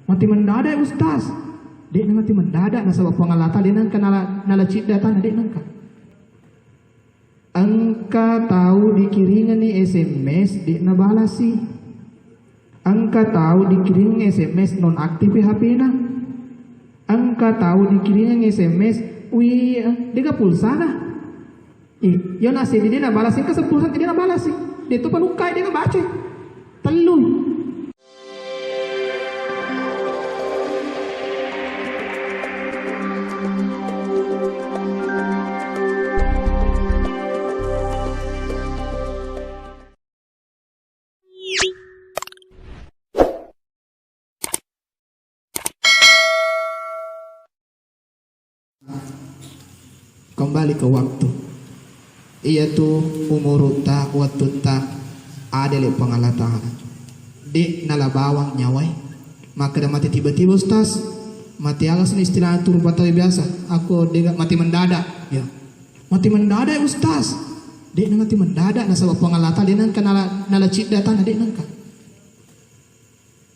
Mati mendadak ustaz. Dek na mati mendadak na sabab pengalata dia nangka nala cid data dek nangka. Angka tahu dikiringan ni SMS dek na balasi. Angka tahu dikiringan SMS non aktif HP na. Angka tahu dikiringan SMS dia pulsa na. Yo nasi dia na balasi ka sa pulsa dia na balasi. Dia tu panukai dia na baca. Telun. Kembali ke waktu, yaitu umur tak waktu tak ada le pengalatan di nalabawang nyawai maka dah mati tiba-tiba ustaz mati alas ni istilah turun batawi biasa aku dia mati mendadak ya mati mendadak ustaz dia mati mendadak nasabab pengalatan dia nangka nala cid data dia nangka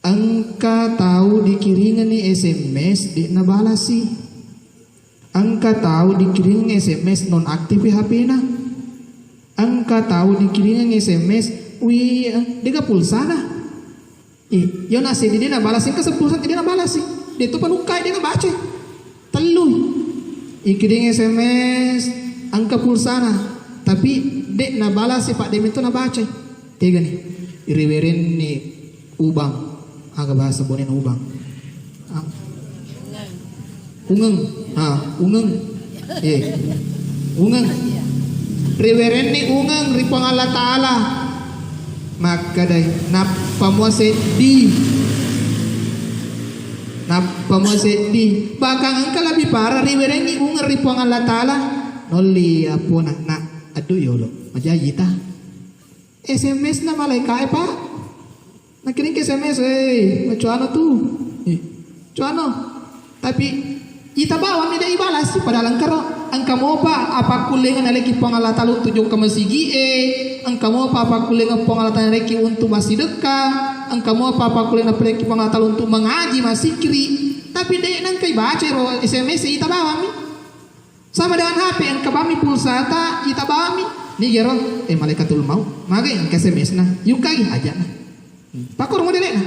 angka tahu dikiringan ni SMS dia nabalasi. Angka tahu dikirim SMS non aktif HP na. Angka tahu dikirim SMS dia pulsa na. Yo nasi dia na balasin ka sa pulsa dia na balasi. Dito panukai dia na baca. Teluy. Ikirim SMS angka pulsa na. Tapi dek na balasi pak dem itu na baca. Tiga nih. Iriwerin ni ubang. Agak bahasa bonin ubang. Ungeng, ungeng, ungeng. Riveren ni ungeng ripang Allah Taala. Maka day napa mo sedih, Bakang angka lebih parah riveren ni ungeng ripang Allah Taala. Noli apo na aduh yolo, majayita. SMS na malaikat pa. Nakiring ke SMS, macuano tu, cuano. Tapi ita bawa ni dai balas padahal angka mo pa apa kulengan aleki pangalata lu tujuh ka masigi angka mo pa apa kulengan pangalata aleki untuk masih dekat angka mo pa apa kulengan aleki pangalata untuk mengaji masih kiri tapi dai nang kai baca ro SMS ita bawa mi sama dengan HP angka bami pulsa ta ita bawa mi ni gero malaikatul maut magai angka SMS na yukai aja na pakor mo dele na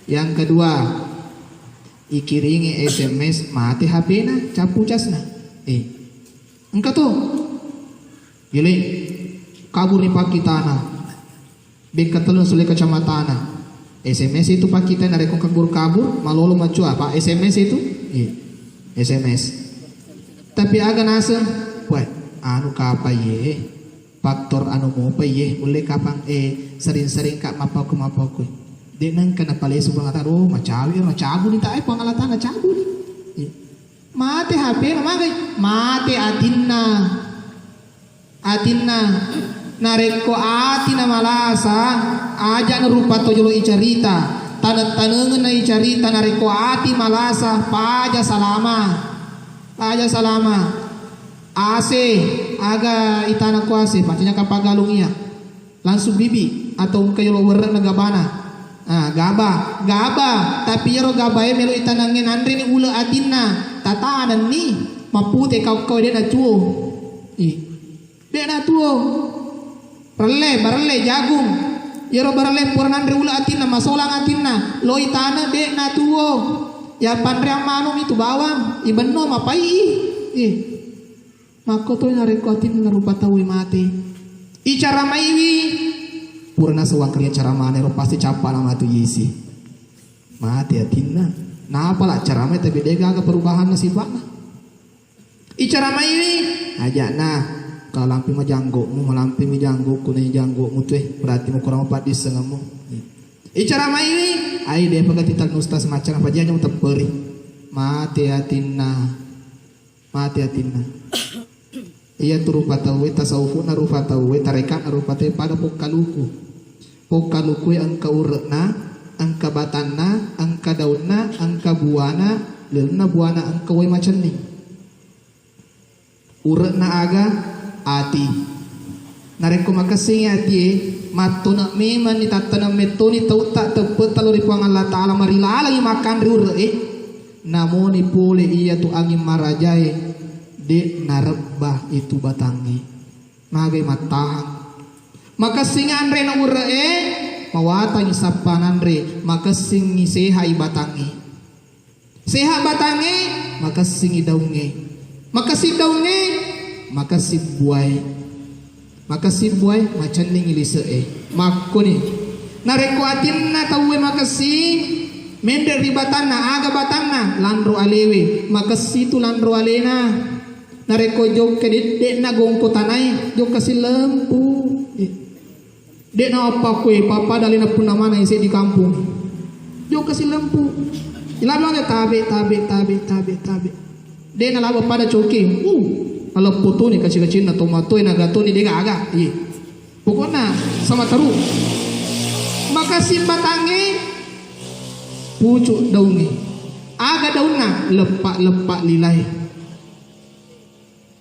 yang kedua ikiringi SMS mati HP na capu cas na engkau tuh gile kabur ni pakitana bengkatelun sule kecamatan SMS itu pakita na rekong kabur malolo macua pak SMS itu SMS tapi aga nasa wah anu kapa ye faktor anu mo pa ye ule kapang sering-sering kak mapaku Denang kena palai subang kata roh macawi macabu ni tak pengalatan macabu ni mati HP magai mati atinna nareko atina malasa aja rupa tojolo icarita tanengan na icarita nareko ati malasa paja salama ase aga itana kuase pacanya kapagalung iya langsung bibi atau kayo werna nagabana gaba tapi yaro gaba melo itanangin andre ni ula atinna tatanan ni mapute kau dia na tuo barale jagung yaro barale puran andre ula atinna masolang atinna lo itana de na tuo ya pandre ang manong itu bawang ibenno mapai makoto na rekotin na rupa tawi mati icara maiwi purna sewang kerja cara mana ro pasti capa nama tu yisi mati atinna nah apalah cara mana tapi dia agak perubahan nasibana icara ini aja nah kalau lampi majanggo mu lampi majanggo kunai janggo mu tuh berarti mu kurang apa di sengamu icara ini ai dia pakai tital ustaz macam apa aja yang teperi mati atinna iya turupa tawe tasawufuna rupa tawe tarekat rupa tawe pada pokaluku angka urna angka batanna angka daunna angka buana lelna buana angka way macam ni urna aga ati nareko makasing ati matuna meman ni tatana metoni tau tak tepet taluri puang Allah Ta'ala marila lagi makan riur namoni pole iya tu angin marajai de narebah itu batangi nagai matahang maka singan re na ura mawatang isapanan re maka singi seha ibatangi seha batangi maka singi daunge maka si daunge maka si buai macam ni ngilise makko ni nareko atin na tawe makasi mender ribatan na aga batan na landro alewe makasi tu landro alena nareko jog kedit na gongko tanay jog kasi lempu dek na apa kue papa dalin na pun nama na isi di kampung jog kasi lempu ilablang tabe dek na labo pada coki kalau foto ni kecil-kecil na tomato na gato ni dia agak pokoknya sama taruh maka si batangi pucuk daunnya aga daunnya lepak lilai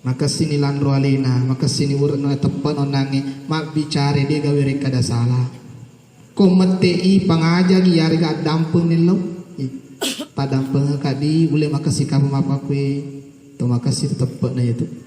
maka sini landro alena maka sini urno tepan onange mak bicara dia gawe reka da salah kometei pangaja gi yari ga dampeng ni lo padampeng kadi boleh makasih kamu apa kue to makasih tepat na itu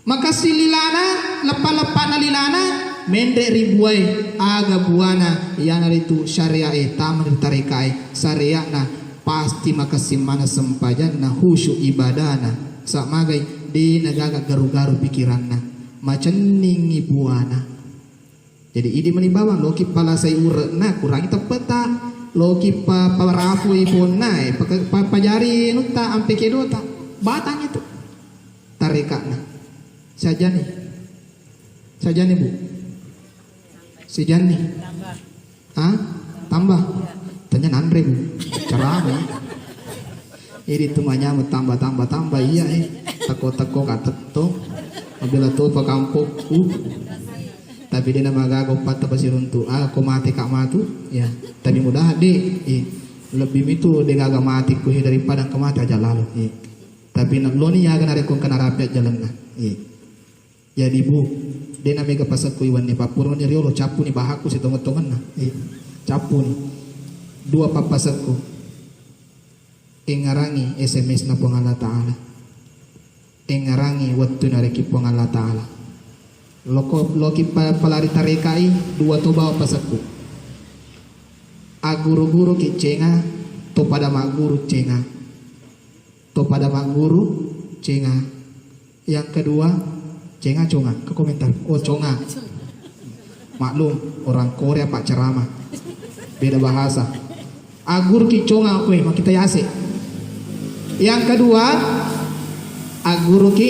makasih lilana lepa-lepa na lilana mende ribuai aga buana yana itu syariah taman tarikai syariah na pasti makasih mana sempajan na khusyuk ibadana sak magai di nagaga garu-garu pikiranna macam ningi buana jadi idi menibawang loki pala sai urna kurangi tepeta loki parafu ipona pajari nuta ampe kedota batang itu tarikana saja nih bu sejani tambah tanya nandre bu caranya ini tumanya tambah iya teko kateto apabila tuh pakampuk tapi dia nama gago patah pasti runtuh aku mati kak matu ya tapi mudah lebih itu dia gak mati kuhi daripada kemati aja lalu tapi nak lo ni ya kan ada kong kena rapiat jalan nah jadi bu dia namanya pasal kuiwan ni papur ni riolo capu ni bahaku si tongan nah capu ni dua papasatku ingarangi SMS na po Allah Ta'ala ingarangi waktu nareki po Allah Ta'ala loki palari tarekai dua to bawa pasatku aguru-guru ki cenga to pada mak guru cenga yang kedua cenga conga ke komentar conga maklum orang Korea pak ceramah beda bahasa agur ki conga kue mak kita yase yang kedua agur ki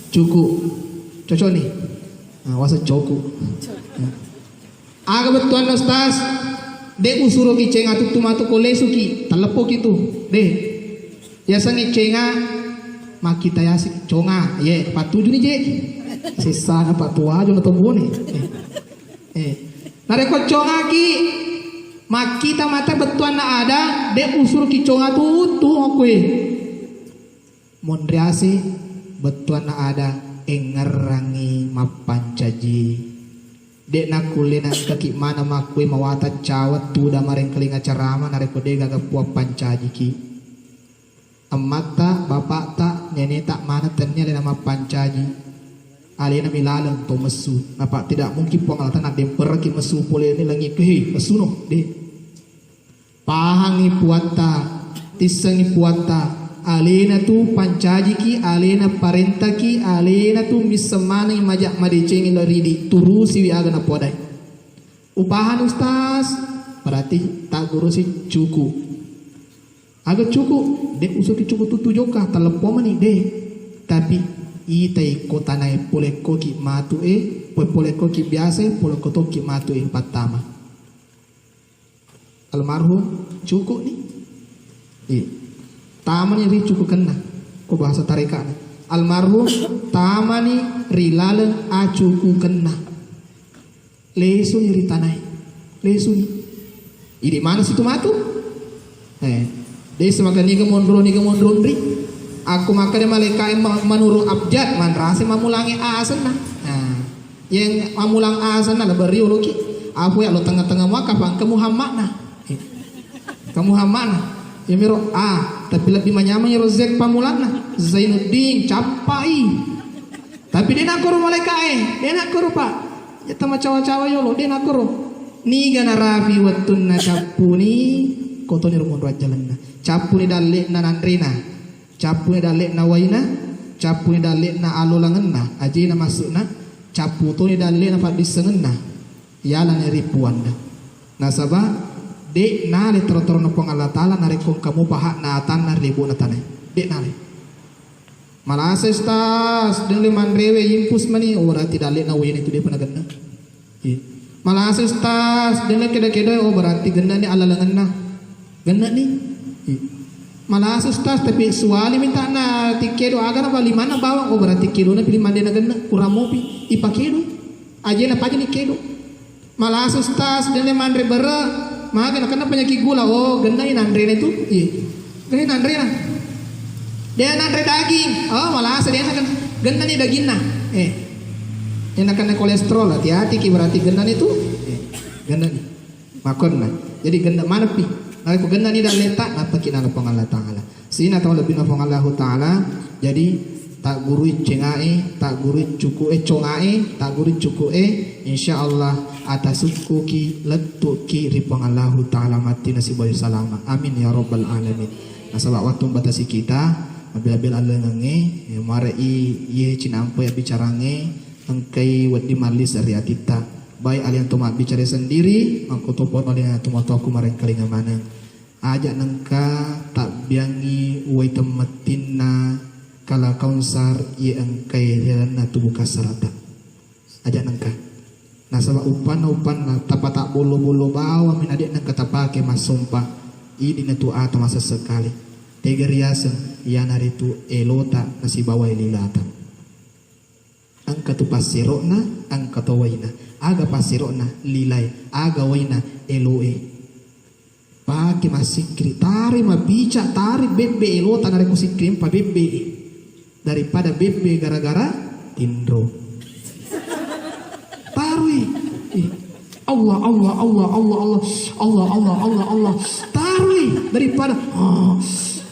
cuku cocok nih wasa coku aga betuan ustaz de usuro ki cenga tutumatu kolesu ki telepo gitu deh ya sangi cenga makita yasi conga ye patuju ni je sisa na patua jo na tombo ni nareko conga ki makita mata betuan na ada de usur ki conga tu okwe mondriasi betuan na ada engerangi mapancaji dek nak kulina kaki mana makwe mawata cawat tu da mareng kelinga carama nareko de gaga puap pancaji ki emak tak bapak tak nenek tak mana ternyata nama pancaji alena milalang to mesu napa tidak mungkin puang alatan nak demper ki mesu pole ni langi kehi mesu no de pahangi puata tisangi puata alena tu pancaji ki alena parenta ki alena tu misemana majak madecengi loridi turusi wi agana podai upahan ustaz berarti tak guru si cukup agak cukup dek usul ki cukup tu joka telepon mani deh tapi itai kota nai pole koki matu pole koki biasa pole kotoki matu pertama almarhum cukup nih tamani ri cukup kena ko bahasa tarika almarhum tamani rilalan a cukup kena lesu nyeri tanai lesu ni ini mana situ matu dia semakin ni gemondron ri aku makan malaikat manuru abjad man rasa mamulangi asan nah Yang amulang asan na labari uloki. Apo ya lo tengah-tengah muaka bang kamu hamakna. Kamu hamakna. Ya miro tapi lebih manyaman ya rozek pamulana Zainuddin capai. Tapi dia nak kuru mulai kae, dia nak kuru pak. Ya tama cawa-cawa yo lo dia nak kuru. Ni gana rafi wattunna capuni kotoni rumon rajalanna. Capuni dalek na nandrina. Capuni dalek na waina. Capuni dalek na alolangenna. Aji na masukna. Caputoni dalek na fadisengenna. Yalan ripuan dah. Nasaba dek nale terotoro nopong Allah Ta'ala narekong kamu pahak na atan na ribu na tanay. Dek nale. Malases tas dengan liman rewe impus mani ora tidak lek na wain itu dia pernah ganda. Malases tas dengan keda-keda berarti ganda ni alalangan na. Ganda ni. Malases tas tapi suali minta na tikedo aga na bali mana bawang berarti kilo na pilih mande na ganda kurang mopi ipakedo. Aja na pagi ni kedo. Malases tas dengan liman rebera maka kena penyakit gula ganda ini nandre itu. Ganda nandre na. Dia nandre daging, malah dia kan ganda nih daging nah, yang akan kolesterol hati-hati berarti ganda itu, ganda nih, makon nah, jadi ganda mana pi, nah aku ganda nih dah letak, apa kita nafong Allah Taala, sini atau lebih nafong Allah Taala, jadi tak guru cengai, tak guru cuku congai, tak guru cuku insya Allah atas suku ki letuk ki ripong Allah Taala mati nasib bayu salama, amin ya robbal alamin. Nah sebab waktu batasi kita. Bila-bila ala nge marai ye cinampo ya bicara nge engkai wadi malis dari atita baik alian tu mak bicara sendiri aku topon alian tu mak aku maring kalinga mana ajak nengka tak biangi wai temetina kala kaunsar ye engkai helana tubuh kasarata ajak nengka nah sebab upan na tapa tak bolo-bolo bawa min adik nengka tapake mas sumpah ini tu atau masa sekali tegeriasan yang hari itu elota nasi bawah lilata angka tu pasirokna angka tu waina aga pasirokna lilai aga waina eloe pagi masih kri tari mabica tari bebe elota nare kusikrim pa bebe daripada bebe gara-gara tindro tarui Allah Allah Allah Allah Allah Allah Allah Allah Allah tarui daripada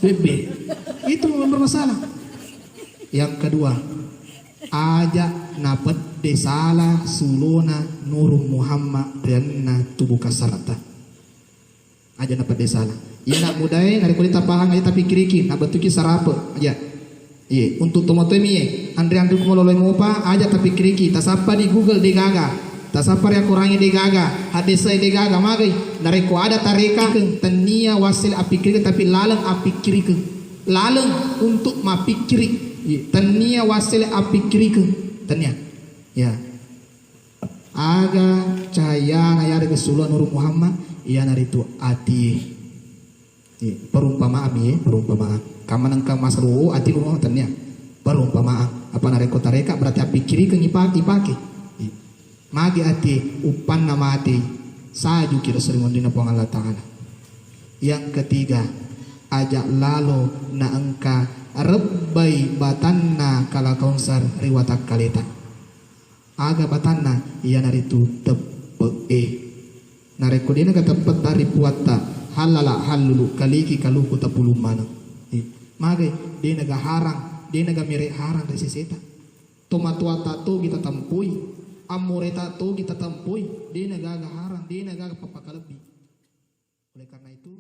bebe itu bermasalah. Yang kedua ajak napet desala sulona nuru Muhammad dan tubuh kasarata aja napet desala ia nak mudai dari kulit tapahang aja tapi kiriki nak betuki sarapa aja iya untuk tomotomi andre kumololoi mopa aja tapi kiriki tasapa di Google di gaga tasapar yang kurangi di gaga hadisai di gaga magai dari ku ada tarika tenia wasil api kiri tapi lalang api kiri ke lalang untuk mapikiri tenia wasil api kiri ke tenia ya aga cahaya na yari kesulun Nur Muhammad ia nari tu ati perumpamaan perumpamaan kaman engkau masru ati Nur Muhammad tenia perumpamaan apa nari kota reka berarti api kiri ke ipaki magi ati upan nama ati saju kira sering mendina pong Allah Ta'ala. Yang ketiga ajak lalo na engka rebbai batanna kala kaunsar riwatak kalita aga batanna iya naritu tepe narekodina kata petari puata halala halulu kaliki kaluku tapulu mana magi dia naga harang dia naga mirek harang dari seseta tomatua tato kita tampui amoreta to kita tampui dia nagaga harang dia nagaga papakalabi oleh karena itu